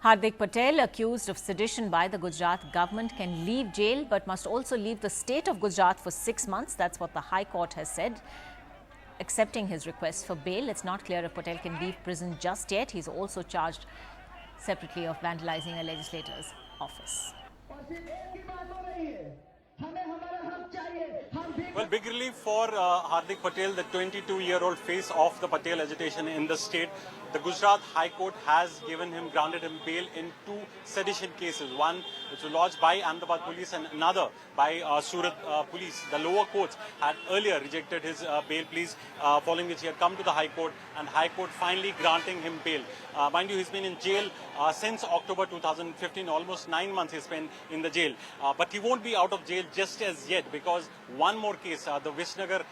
Hardik Patel, accused of sedition by the Gujarat government, can leave jail but must also leave the state of Gujarat for 6 months. That's what the High Court has said, accepting his request for bail. It's not clear if Patel can leave prison just yet. He's also charged separately of vandalizing a legislator's office. Well, big relief for Hardik Patel, the 22-year-old face of the Patel agitation in the state. The Gujarat High Court has granted him bail in 2 sedition cases. One which was lodged by Ahmedabad police and another by Surat police. The lower courts had earlier rejected his bail pleas, following which he had come to the High Court, and High Court finally granting him bail. Mind you, he's been in jail since October 2015, almost 9 months he spent in the jail. But he won't be out of jail just as yet, because one more case, the Vishnagar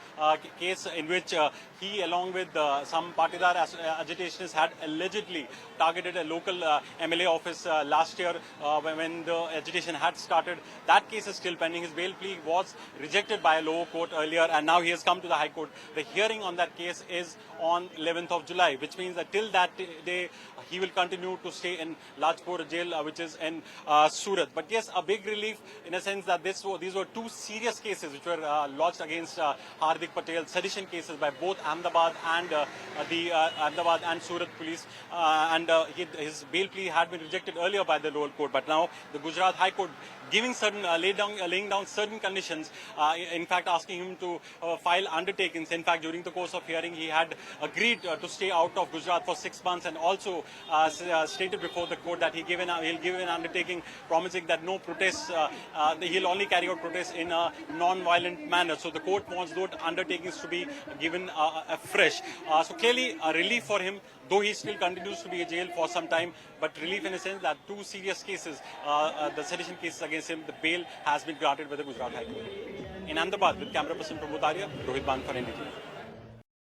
case, in which he, along with some Patidar agitationists, had allegedly targeted a local MLA office last year when the agitation had started. That case is still pending. His bail plea was rejected by a lower court earlier, and now he has come to the High Court. The hearing on that case is on 11th of July, which means that till that day he will continue to stay in Lajpur jail, which is in Surat. But yes, a big relief in a sense that these were 2 serious cases which were lodged against Hardik Patel, sedition cases by both Ahmedabad and the Ahmedabad and Surat police, his bail plea had been rejected earlier by the lower court. But now the Gujarat High Court giving certain, laying down certain conditions, in fact asking him to file undertakings. In fact, during the course of hearing, he had agreed to stay out of Gujarat for 6 months, and also stated before the court that he'll give an undertaking promising that no protests, he'll only carry out protests in a non-violent manner. So the court wants those undertakings to be given afresh. So clearly a relief for him, though he still continues to be in jail for some time, but relief in a sense that 2 serious cases, the sedition cases against him, the bail has been granted by the Gujarat High Court. In Ahmedabad, with camera person Pramod Arya, Rohit Ban for NDTV.